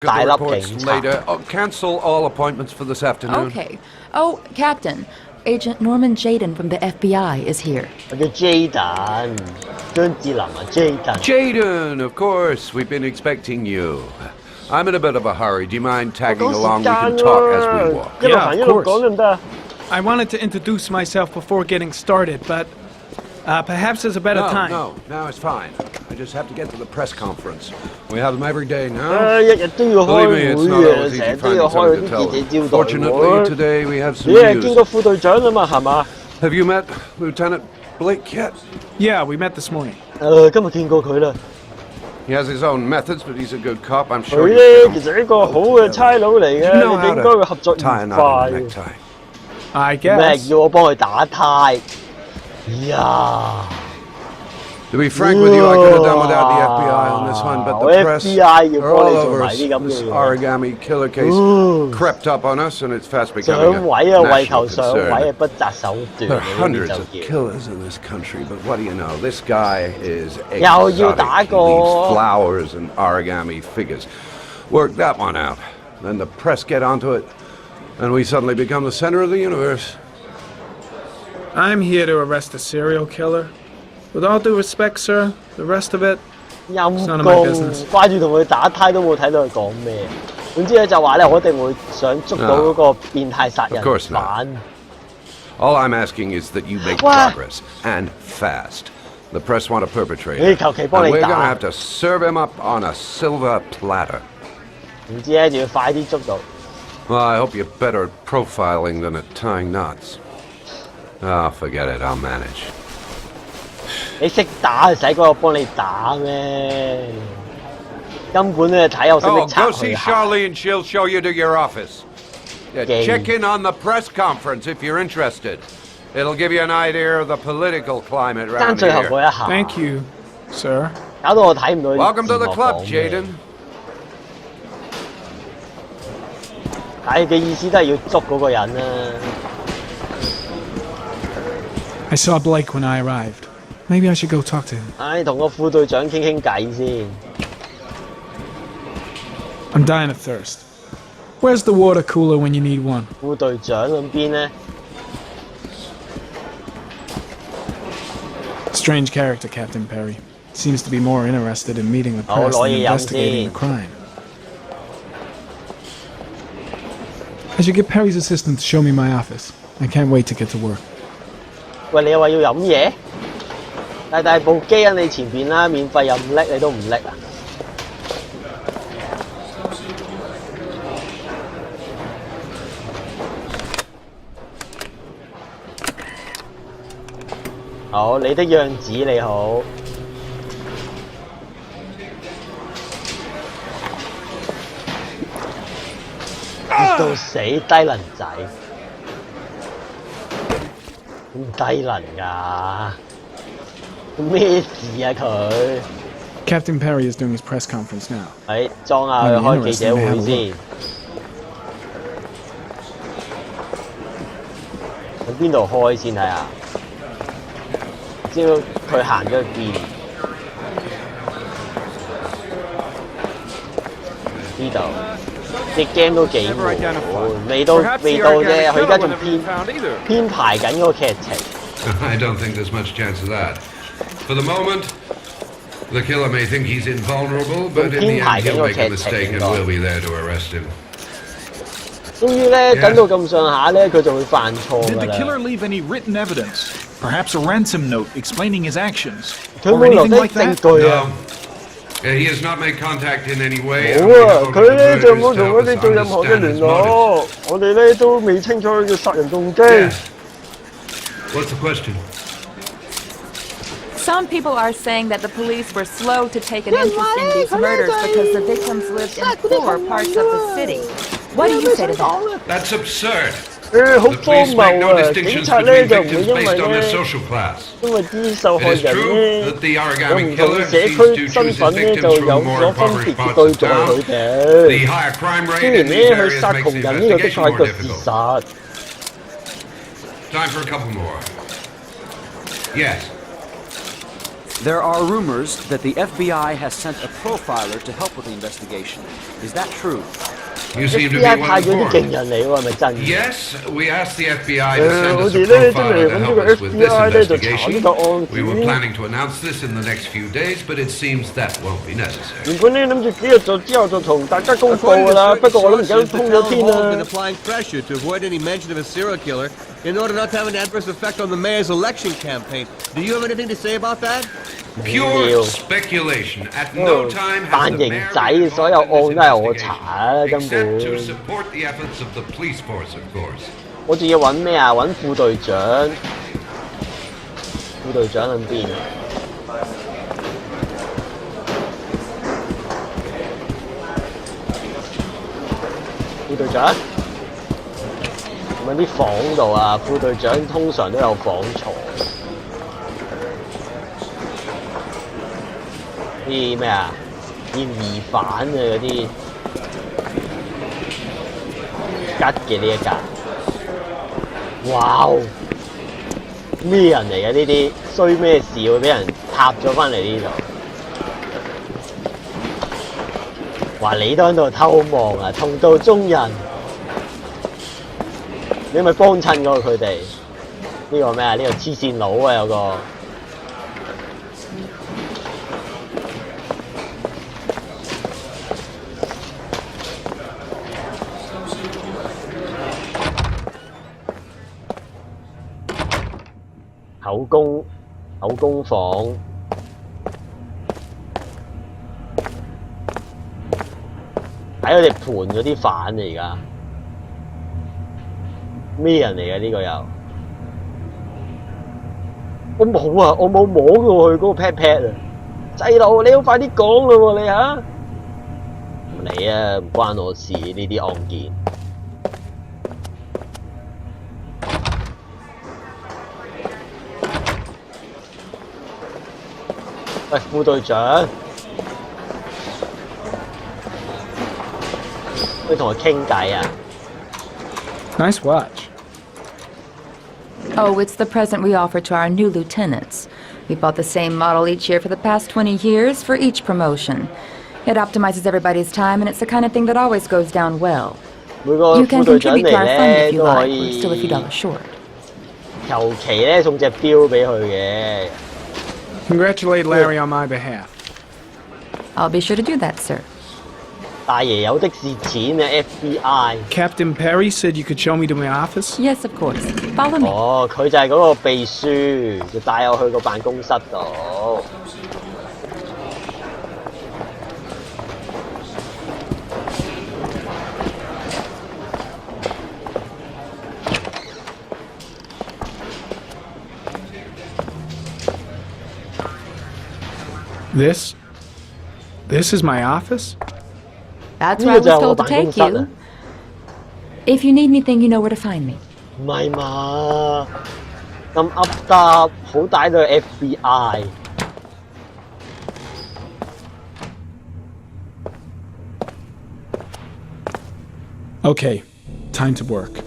大粒警察。 later. Cancel all appointments for this afternoon. Okay. Oh, Captain. Agent Norman Jaden from the FBI is here. 我叫 Jaden， 張智霖啊 ，Jaden。 Jaden, of course. We've been expecting you. I'm in a bit of a hurry. Do you mind tagging along? We can talk as we walk. 一路行一路講得唔得啊？ I wanted to introduce myself before getting started, but perhaps there's a better time. No, now it's fine. I just have to get to the press conference. We have them every day now. 日日都要開 Believe 會 me, it's not 嘅， always 成 easy 日都要 finding 開 something 啲 to tell 記者 them. 招待 Fortunately, 會。 today we have 你 some 係見 news. 過副隊長啊嘛，係嘛？ Have you met Lieutenant Blake yet? Yeah, we met this morning. 今日見過佢啦。 He has his own methods, but he's a good cop. I'm 佢 sure 咧 you 其實係一個好嘅差佬嚟嘅， know 你 how 哋應該會合作 to 愉 tie a 快 knot in a 嘅。 necktie. I 咩 guess. 要我幫佢打呔？呀！ To be frank with you, I could have done without the FBI on this one, but the press FBI 要 are 幫 all 你做 over 埋 us. 啲咁 This 嘅嘢。 origami killer case crept up on us, and it's fast 上 becoming a 位啊，為求 national 上位啊， concern. 不擇手 There 段 are 嘅呢啲 hundreds of 就叫。 killers in this country, but what do you know? This guy is 又要 exotic. 打 He 過。 leaves flowers and origami figures. Work that one out. Then the press get onto it, and we suddenly become the center of the universe. I'm here to arrest a serial killer. With all due respect, sir, the rest of it, 陰 none of my 公 business 掛住同佢打呔都冇睇到佢講咩。總之咧就話咧，我一定會想捉到嗰個變態殺人 Of course not. 犯。 All I'm asking is that you make What? progress, and fast. The press want a perpetrator, 你求其幫 and 你 we're gonna 打 have，to serve him up on a silver platter. 唔知咧就要快啲捉到。 Well, I hope you're better at profiling than at tying knots. Oh, forget it. I'll manage. 你識打，使嗰個幫你打咩？根本咧睇我識唔 Oh, 識拆 go 佢 see 下。 Charlene. She'll show you to your office. Yeah, Okay. check in on the press conference if you're interested. It'll give you an idea of the political climate 爭 around 最後 here. 嗰一下， thank you, sir. 搞到我睇唔到。 Welcome to the 字幕 club, 講咩 Jaden. 睇嘅意思都係要捉嗰個人啦。 I saw Blake when I arrived. Maybe I should go talk to him. 唉，同個副隊長傾傾偈先。 I'm dying of thirst. Where's the water cooler when you need one? 副隊長咁邊咧？ Strange character, Captain Perry. Seems to be more interested in meeting the press Oh, than lawyer investigating Yamsi. the crime. I should get Perry's assistant to show me my office. I can't wait to get to work. 喂，你又話要飲嘢？大部機喺你前邊啦，免費任拎你都唔拎啊！好，你的樣子你好。熱到死低能仔，咁低能㗎？咩事啊佢？ Captain Perry is doing his press conference now. 喺裝下佢開記者會先。喺邊度開先睇下？知道佢行咗去邊？呢度啲 game 都幾悶，未到啫，佢而家仲編排緊嗰個劇情。 I don't think there's much chance of that. For the moment, the killer may think he's invulnerable, but in the end he'll make a mistake and we'll be there to arrest him. 終於咧，等到咁上下咧，佢就會犯錯 Did 㗎 the 啦。 killer leave any written evidence? Perhaps a ransom note explaining his actions? 佢 Or 冇留 anything 低 like 證 that? 據啊！ No. He has not made contact in any way. 冇啊！佢咧就冇同我哋做任何嘅聯絡，我哋咧都未清楚佢嘅殺人動機。 Yes. What's the question? Some people are saying that the police were slow to take an interest in these murders because the victims lived in poor parts of the city. What do you say to that? That's absurd. 好 The 荒 police make 謬 no 啊！警 distinctions 察咧 between 就唔會 victims 因為 based on their 咧， social class. 因為啲受害 It is 人 true 咧 that the 有 origami 唔同 killer 嘅社 seems 區 to 身 choose his 份咧，就 victims 有 from more 咗分 impoverished 別 parts 對 of 待佢 town. 哋。 The higher crime 雖 rate 然 in these 咧佢 areas 殺 makes 窮 the 人呢個的確 investigation 係 more 個事 difficult. 實。 Time for a couple more. Yes. There are rumors that the FBI has sent a profiler to help with the investigation. Is that true? You seem to be FBI well 派咗啲勁 informed. 人嚟喎，係咪真嘅？ Yes, we asked the FBI to send 我 us a 哋咧真 profiler 係 to 揾咗 help 個 us with this FBI 咧就查呢 investigation. 個案 We were 件。 planning to announce this in the next few days, but it seems that won't be necessary. 原本咧諗住幾日之後就同大家公佈 According 㗎 to 啦， certain 不過我諗而家都 sources, the 通咗 town 天 hall has been 啦。 applying pressure to avoid any mention of a serial killer in order not to have an adverse effect on the mayor's election campaign. Do you have anything to say about that? Pure speculation. At no time has 扮 the 型 mayor 仔， been 所有 involved 案 in 都 this 係我查 investigation, 啊，根 except 本。 to support the efforts of the police force, of course. 我仲要揾咩啊？揾副隊長。副隊長喺邊啊？副隊長？揾啲房度啊！副隊長通常都有房坐。啲咩啊？啲疑犯啊嗰啲吉嘅呢一格。哇！咩人嚟嘅呢啲？衰咩事會俾人踏咗翻嚟呢度？話你都喺度偷望啊！同道中人，你咪幫襯過佢哋？呢個咩啊？呢個黐線佬啊！有個。口供房，喺佢哋盤嗰啲飯啊！而家咩人嚟嘅呢個又？我冇啊！我冇摸過去嗰個 pat pat 啊！細路，你好快啲講咯喎！你嚇唔理啊！唔關我事呢啲案件。喂，副隊長，你同佢傾偈啊 Nice watch. Oh, it's the present we offer to our new lieutenants. We bought the same model each year for the past 20 years for each promotion. It optimizes everybody's time, and it's the kind of thing that always goes down well. 每個 You 副 can 隊長 contribute 嚟 to our fund 咧 if you 都可 like. We're still a few 以 dollars short. 求其咧送隻錶俾佢嘅。 Congratulate Larry on my behalf. I'll be sure to do that, sir. 大爺有的是錢啊 FBI。 Captain Perry said you could show me to my office. Yes, of course. Follow me. 哦，佢就係嗰個秘書，就帶我去個辦公室度。This is my office? That's where I was told to take you. If you need anything, you know where to find me. 唔係嘛？咁噏得好歹都係 FBI。Okay, time to work.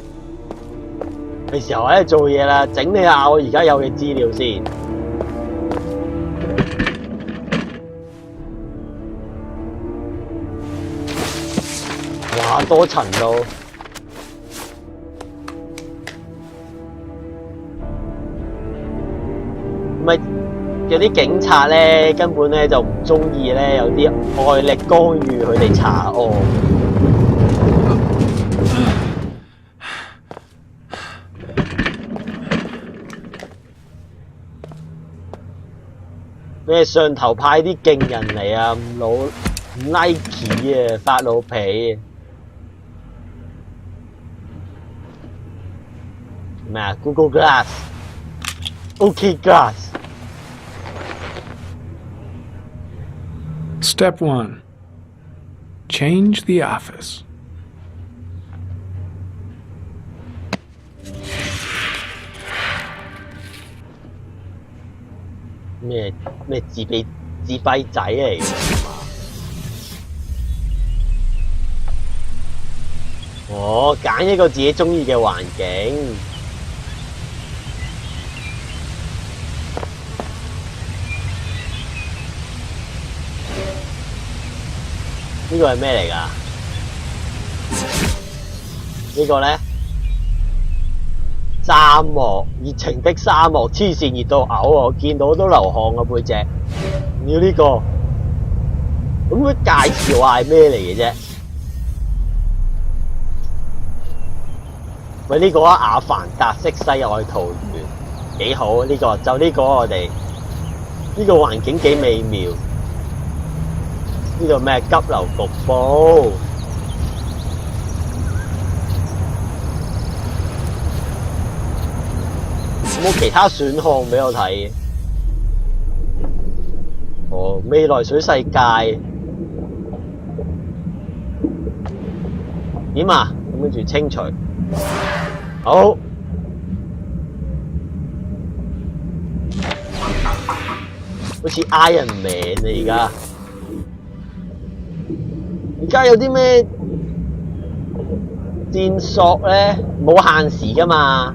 係時候喺度做嘢啦，整理下我而家有嘅資料先。哇，多層到〜唔係有啲警察咧，根本咧就唔中意咧有啲外力干預佢哋查案。咩上頭派啲勁人嚟啊？唔 Nike 啊，發老皮啊！咩啊 ？Google Glass。OK Glass。 Step 1. Change the office. 咩自閉仔嚟嘅？哦，揀一個自己中意嘅環境。呢個係咩嚟㗎？呢個咧？沙漠，熱情的沙漠，黐線熱到嘔啊！我見到都流汗啊背脊。要呢個，咁佢介紹下係咩嚟嘅啫？喂，呢個阿凡達式世外桃源幾好，呢個就呢個我哋呢個環境幾美妙。呢度咩急流瀑布？有冇其他選項俾我睇？哦，未來水世界點啊？咁跟住清除，好。好似 Iron Man 啊！而家有啲咩戰索咧？冇限時噶嘛？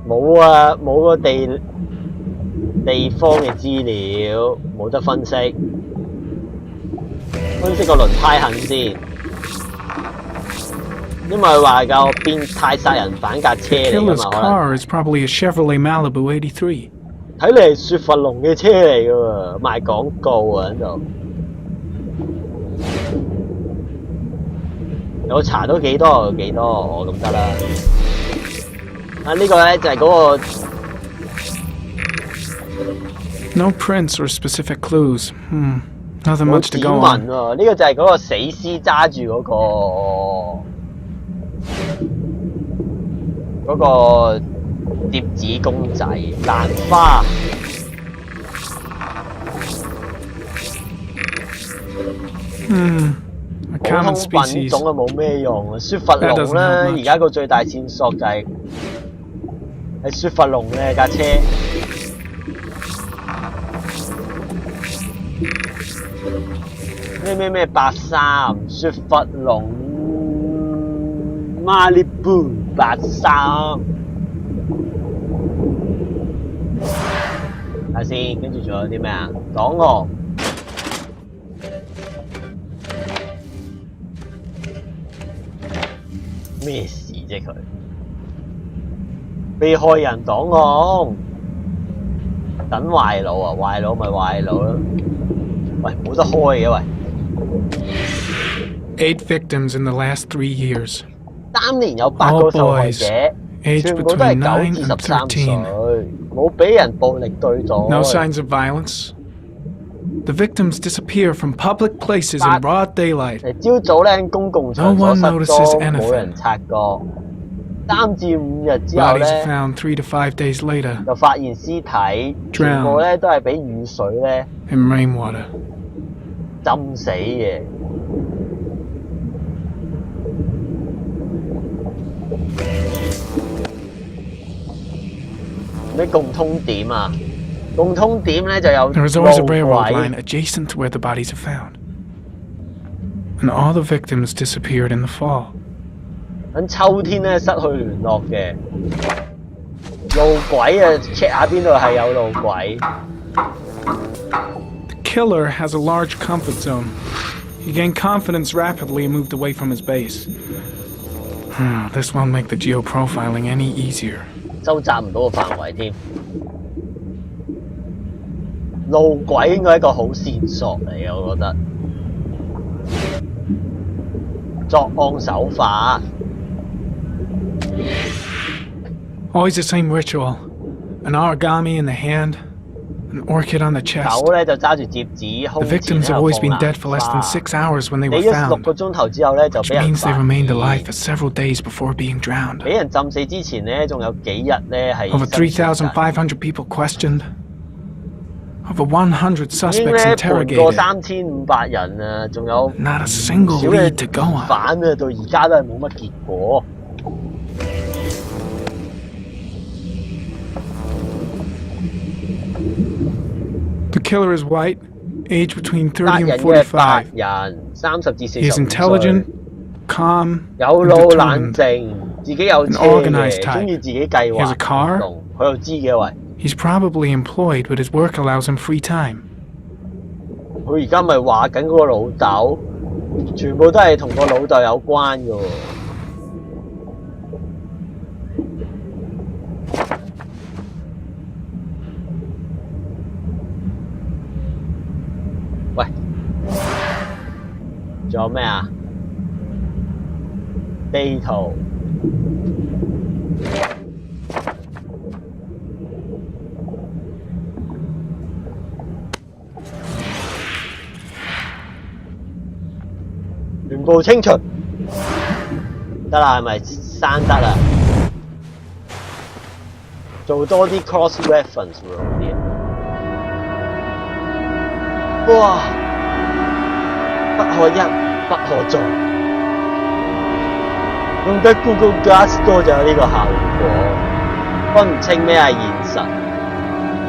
冇啊！冇個地方嘅資料，冇得分析。分析個輪胎痕先，因為話個變態殺人犯架車嚟㗎嘛，可能。car is probably a Chevrolet Malibu 83. 睇嚟係雪佛龍嘅車嚟㗎喎，賣廣告啊喺度。我查到幾多就幾多，我咁得啦。啊，呢個咧就係嗰個。No prints or specific clues. Nothing much to go on. 呢個就係嗰個死屍揸住嗰個疊紙公仔蘭花。A common 普通品 species. 種啊冇咩用啊，雪佛龍啦，而家個最大線索就係雪佛龍嘅架車。咩83雪佛龍Malibu 83，睇下先，跟住仲有啲咩啊？檔案咩事啫佢？被害人檔案，等壞佬啊！壞佬咪壞佬咯。喂，冇得開嘅喂。8 victims in the last 3 years. 3年有8個受害者，全部都係9至13歲，冇俾人暴力對待。No signs of violence. The victims disappear from public places in broad daylight. 朝早咧公共場所失蹤，冇人察覺。3至5日之後咧， Bodies found 3 to 5 days later. 就發現屍體，全部咧都係俾雨水咧 in rainwater. 浸死嘅。咩共通點啊？共通點咧就有 There is always a 路 railroad 軌 line adjacent to where the bodies are found. And all the victims disappeared in the fall. 喺秋天咧失去聯絡嘅路軌啊 ，check 下邊度係有路軌。The killer has a large comfort zone. He gained confidence rapidly and moved away from his base. This won't make the geoprofiling any easier. 收集唔到個範圍添。路軌應該係一個好線索嚟嘅，我覺得。作案手法。Always the same ritual. An origami in the hand, an orchid on the chest. 狗咧就揸住摺紙， The victims have always been dead for less than 6 hours when they were 死咗6 found, 個鐘頭之後咧就 which 俾人 means they 發 remained 現 alive for several days before being drowned. 俾人浸死之前咧，仲有幾日咧係 Over 3,500 people questioned. Over 100 suspects 已經盤過 interrogated. 3500人啊，仲有 Not a single 少嘅 lead to go on. 犯啊，到而家都係冇乜結果。The killer is white, aged between 殺 30 and 人嘅白 45. 人，30至 He is 45 intelligent, 歲， calm, 有 and 腦冷 determined. 靜，自己有 An 車 organized 嘅， type. 中意自己計 He has 劃 a car. 行動，佢又知嘅喂。 He's probably employed, but his work allows him free time. 佢而家咪話緊嗰個老豆，全部都係同個老豆有關嘅喎。喂，仲有咩啊？地圖。全部清除，得啦，係咪刪得啦？做多啲 cross reference 會好啲。哇！不可一，不可再。用得 Google Glass 多就有呢個效果，分唔清咩係現實。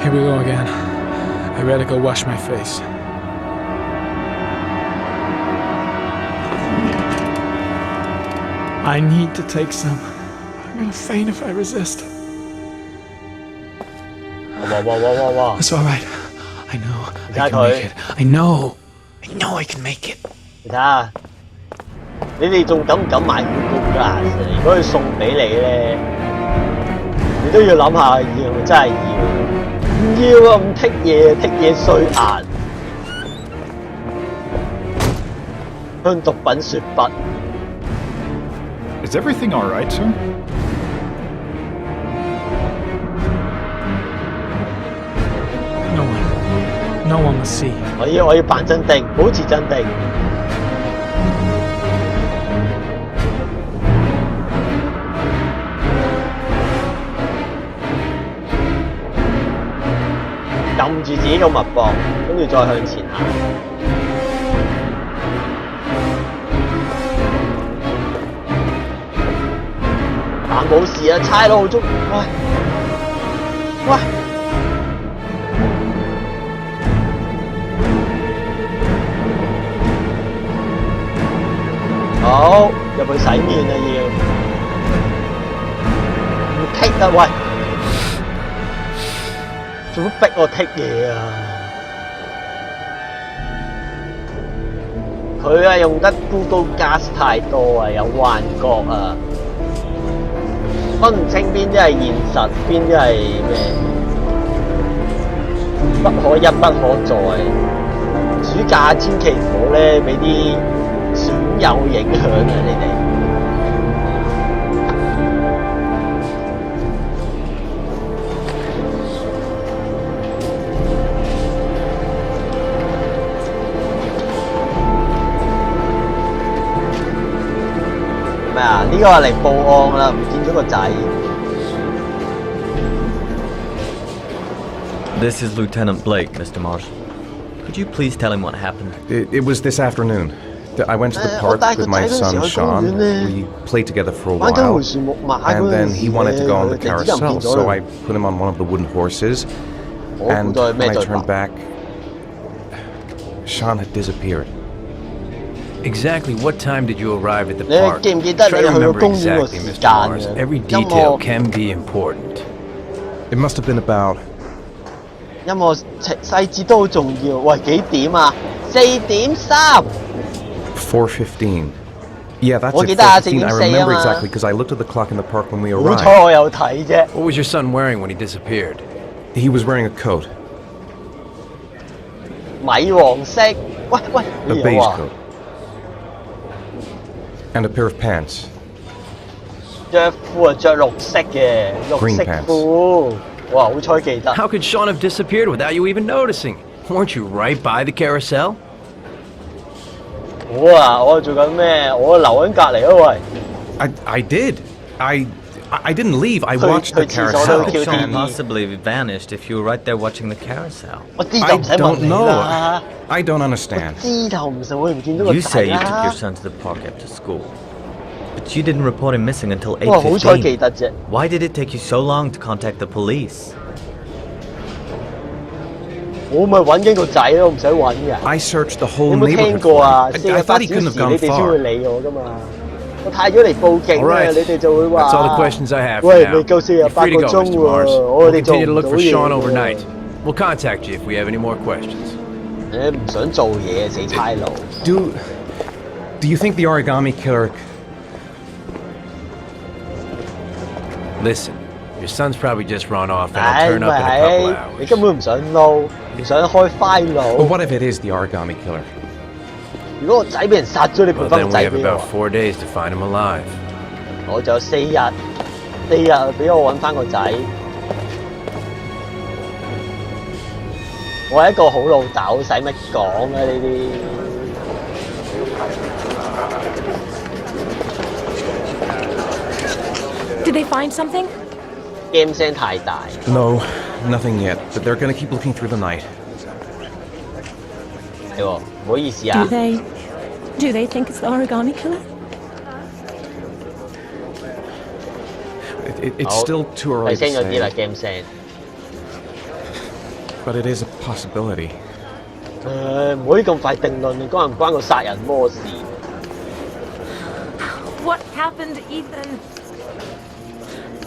Here we go again. I better go wash my face. I need to take some. I'm gonna faint if I resist. 哇 It's all right. I know. I can make it. I know. I know I can make it. 你睇下，你哋仲敢唔敢買 Google Glass？如果佢送俾你咧，你都要諗下要係咪真係要？唔要啊！唔剔嘢衰眼。向毒品說不。Is everything all right, sir? No one will see. 我要扮鎮定，保持鎮定。撳住自己個脈搏，跟住再向前行。但冇事啊，差佬好中，喂，好入去洗面啦要，唔剔啊喂，做乜逼我剔嘢啊？佢啊用得 Google Glass 太多啊，有幻覺啊！分唔清邊啲係現實，邊啲係咩？不可一，不可再。暑假千祈唔好咧，俾啲損友影響啊！你哋咩啊？呢個係嚟報案啦，唔見咗個仔。This is Lieutenant Blake, Mr. Marshall. Could you please tell him what happened? It was this afternoon. I went to the park with my son Sean. We played together for a while, and then he wanted to go on the carousel, so I put him on one of the wooden horses, and when I turned back, Sean had disappeared. Exactly what time did you arrive at the park? Try to remember exactly, Mr. Mars. Every detail can be important. It must have been about... 音樂細節都好重要。喂，幾點啊？4:3。4:15. Yeah, that's it. 我記得啊，4:4 I remember exactly because I looked at the clock in the park when we 好 arrived. 彩我有睇啫。What was your son wearing when he disappeared? He was wearing a coat. 米黃色。喂， A beige coat. And a pair of pants. 着褲啊，着綠色嘅，綠色褲。哇，好彩記得。How could Sean have disappeared without you even noticing? Weren't you right by the carousel? 我做緊咩？我留喺隔離啊喂。I did. I didn't leave. I watched the carousel. How could Sean possibly have vanished if you were right there watching the carousel? I don't know. I don't understand. You say you took your son to the park after school, but you didn't report him missing until 8:15. 好彩記得啫。Why did it take you so long to contact the police? 我咪揾緊個仔咯，唔使揾嘅。I searched the whole 你有冇聽 neighborhood 過啊for him. I thought he couldn't have 48 gone 小時你哋先會 far. 理我噶嘛？我派咗嚟報警啊，你哋就會話。That's all the questions I have for 喂， now. 未夠48 You're free to 個 go, 鐘 Mr. Mars. 喎，我 We'll 哋做 continue 唔 to 到 look for 嘢 Sean 喎。 overnight. We'll contact you if we have any more questions. 唔想做嘢，死差佬。Do you think the origami killer? Listen, your son's probably just run off and he'll turn up in a couple hours. 你根本唔想撈，唔想開 file。 But what if it is the origami killer? 如果個仔俾人殺咗，你賠 Well, 翻 then 個 we 仔 have 俾 about 我。 4 days to find him alive. 我仲有4日俾我揾翻個仔。我係一個好老豆，使乜講啊呢啲？ Did they find something? game 聲太大。 No, nothing yet. But they're gonna keep looking through the night. 係喎，唔好意思啊。 Do they think it's the origami killer? It's still too early 提升 to 咗啲啦 say, game 聲。 but it is a possibility. 唔可以咁快定論，關唔關個殺人魔事？ What happened, Ethan?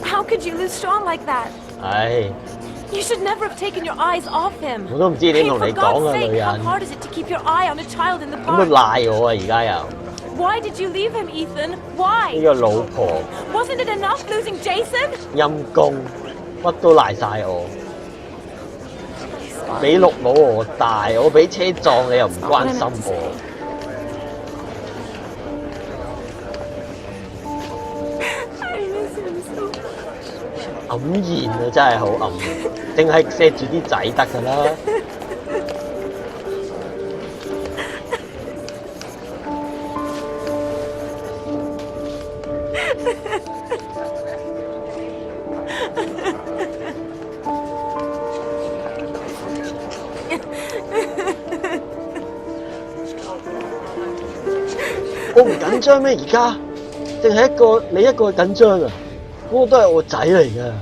How could you lose Sean like that? 唉， You should never have taken your eyes off him. 我都唔知點同 For 你講 God's 啊， sake, 女 how 人。 hard is it to keep your eye on a child in the 咁佢 park? 賴我啊！而家又 Why did you leave him, Ethan? 呢 Why? 個老婆 Wasn't it enough losing Jason? 陰公，乜都賴晒我。俾綠帽我戴，我俾車撞你又唔關心我。 I miss him so much. 黯然啊，真係好黯然，淨係錫住啲仔得㗎啦。我唔緊張咩？而家淨係你一個緊張啊！嗰個都係我仔嚟㗎。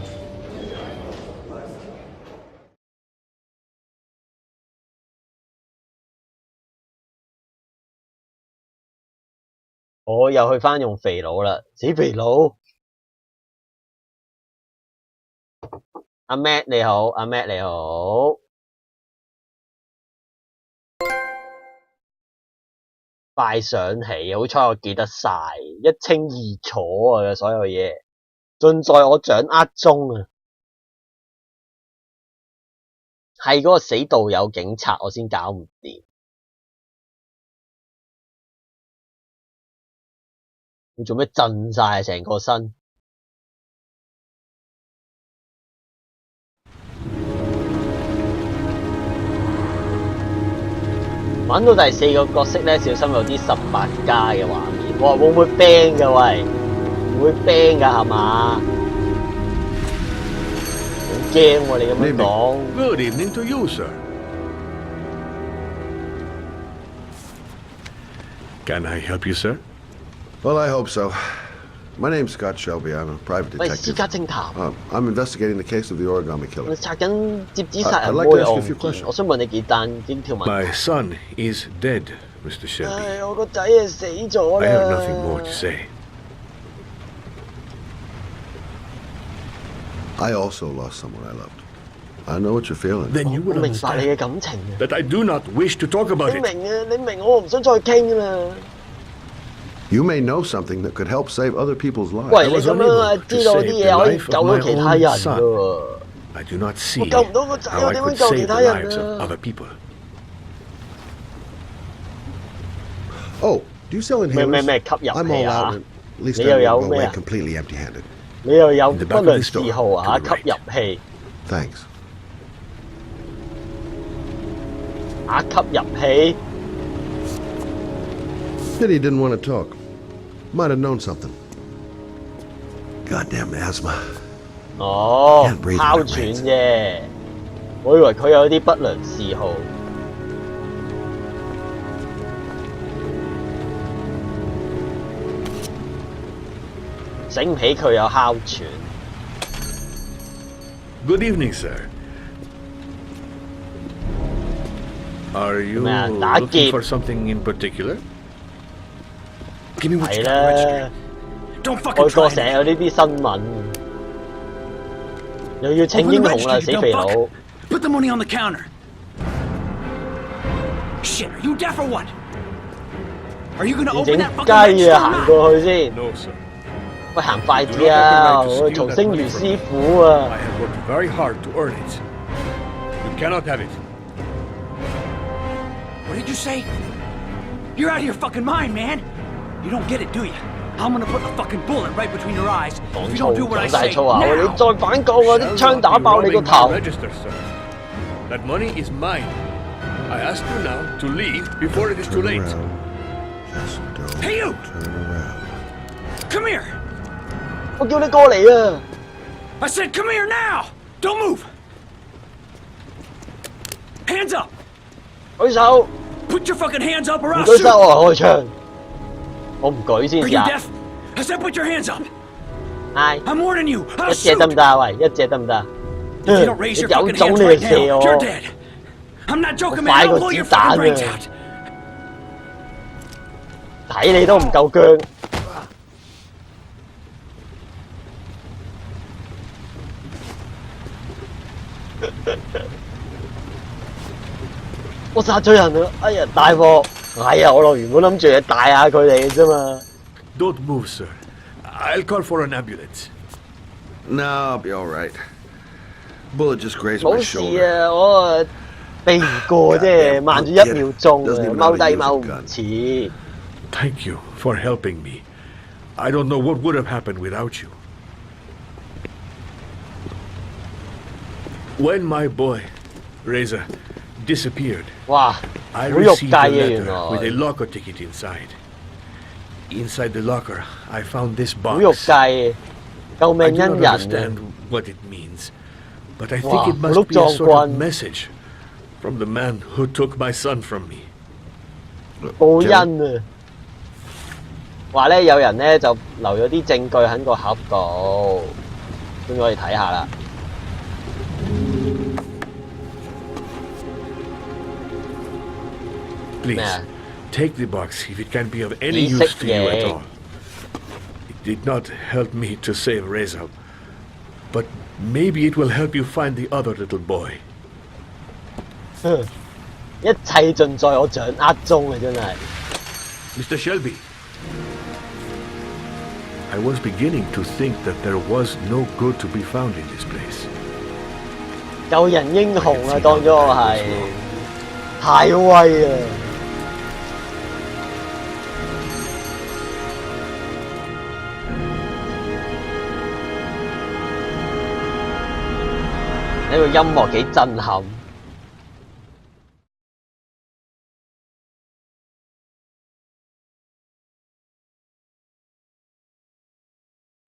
我又去返用肥佬啦，死肥佬！阿 Matt 你好，阿 Matt 你好。快想起，好彩我記得晒，一清二楚啊！所有嘢盡在我掌握中啊！係嗰個死道友警察，我先搞唔掂。你做咩震晒成個身？玩到第4個角色咧，小心有啲18+嘅畫面。哇，會唔會 ban 㗎喂？唔會 ban 㗎係嘛？好驚喎！你咁樣講。Good evening to you, sir. Can I help you, sir? Well, I hope so. My name's Scott Shelby. I'm a private 喂，私 detective. 家偵探。I'm investigating the case of the origami 我 killer. 查緊接子殺人 I'd 魔 like to 嘅 ask you a 案 few 件。 questions. 我想問你幾條問題。 My son is dead, Mr. Shelby. 唉，我個仔係死咗 I have 啦。 nothing more to say. I also lost someone I loved. I know what you're feeling. Then you 我 will 明白你 understand 嘅感情啊！ that I do not wish to talk about 你 it. 明啊？你明我唔想再傾啦。 You may know something that could help save other people's 喂， lives. 你咁樣啊，知道啲嘢可以救到其他人㗎喎。 I do not see 我救唔到個仔， how 我 I 點 could 樣救 save 其 the 他人 lives 啊 of？ other people. Oh, do you sell 咩 inhalers? 吸入 I'm 器 all 啊 out. At least 你 I 又 won't 有 go 咩 away 啊？ completely empty-handed. 你又有 In the 不 back of 良 the store, 嗜好啊？ to the 吸入器， Thanks. 吸入器。 Pity he didn't want to talk. Might have known something. Goddamn asthma. 哦 Can't breathe，哮喘啫。我以為佢有啲不良嗜好。醒唔起佢有哮喘。 Good evening, sir. Are you 咩啊？打 looking 劫 for something in particular? Give me what 係 you got, 啦 Richard.，Don't 外 fucking 國 try 成日 it. 有呢啲新聞，又要稱英雄啦，死肥佬！ Put the money on the counter. Shit, are you deaf or what? Are you gonna 整 open that 雞 fucking register 啊 or 行 not? 過去先。 No, sir. 喂，行快啲啊！我曹星如師傅啊！ I have worked very hard to earn it. You cannot have it. What did you say? You're out of your fucking mind, man. You don't get it, do you? I'm gonna put a fucking bullet right between your eyes if you don't do what I 講晒 say 粗口，你 now. 再反抗我啲槍打爆你個 Robbing 頭 my！ register, sir. That money is mine. I ask you now to leave before it is too late. Just don't Hey, you! turn around. Come here! 我叫你過嚟啊！ I said come here now! Don't move! Hands up! 舉手！ Put your fucking hands up or 唔 I'll 舉 shoot! 手我開槍！我唔舉先 Are 試 you 下。 deaf? I said put your hands up! 嗌 I'm warning you! 一 I'll 隻 shoot! 得唔得啊？喂，一隻得唔得？ If you don't 你 raise your 有 fucking 種 hands 你 right 就射 now, you're 我！ dead! I'm not joking, 我 man! 快 I'll 過 blow 子 your 彈 fucking brains 啊！ out! 睇你都唔夠薑。我殺咗人啦！哎呀，大鑊！哎呀，我原本諗住帶下佢哋嘅啫嘛。 Don't move, sir. I'll call for an ambulance. No, I'll be all right. Bullet just grazed 冇 my 事 shoulder. 啊，我避唔過啫，慢咗1秒鐘啊，踎低踎唔切。 Thank you for helping me. I don't know what would have happened without you. When my boy, Reza, disappeared, 哇， I 好肉 received 雞 a 啊原 letter with a 來， locker ticket inside. Inside the locker, I found this 好肉 box. 雞，救 I 命 do 恩 not 人啊！ understand what it means, but I think Wow, it must look be a sort of John. message from the man who took my son from me. 報恩啊！話咧有人咧就留咗啲證據喺個盒度，咁我哋睇下啦。 Please, Nah. take the box if it can be of any Isaac, use to you at yeah. all. It did not help me to save Reza, but maybe it will help you find the other little boy. 一切盡在我掌握中啊！真係。 Mr. Shelby, I was beginning to think that there was no good to be found in this place. 救人英雄啊，當咗我係太威啊！呢個音樂幾震撼。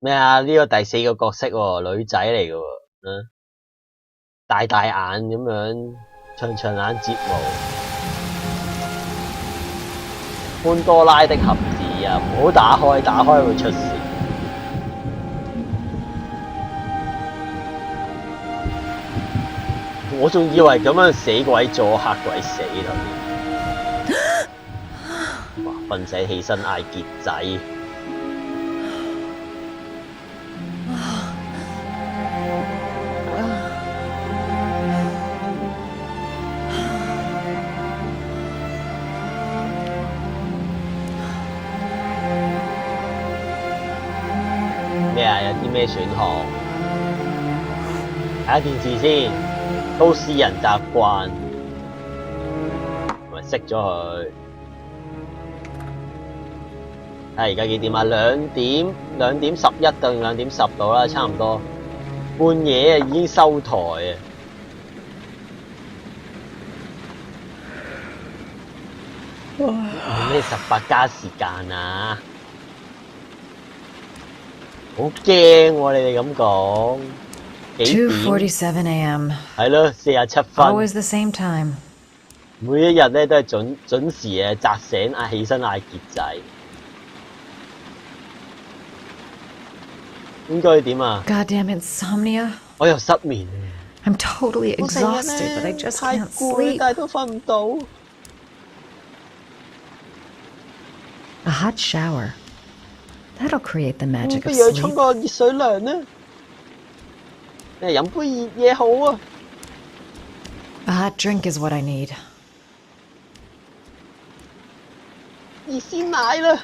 咩啊？呢個第4個角色喎，女仔嚟嘅喎，大大眼咁樣，長長眼睫毛。潘多拉的盒子啊，唔好打開，打開會出事。我仲以為咁樣死鬼咗，嚇鬼死啦！哇！瞓醒起身嗌傑仔。 咩啊？有啲咩選項？睇下電視先。都市人習慣，咪熄咗佢。睇下而家幾點啊？2點11定2點10到啦，差唔多。半夜啊，已經收台啊！咩18+時間啊？ 好驚喎！你哋咁講，幾點？ 2:47 a.m. 係咯，47分。Always the same time. 每一日咧都係準時嘅，扎醒嗌起身嗌傑仔。應該點啊 Goddamn insomnia. 我又失眠。I'm totally exhausted, but I just can't sleep. 但係都瞓唔到。A hot shower. That'll create the magic 不 of 如去沖 sleep. 個熱水涼啦。飲杯熱嘢好啊。 A hot drink is what I need. 你先来了。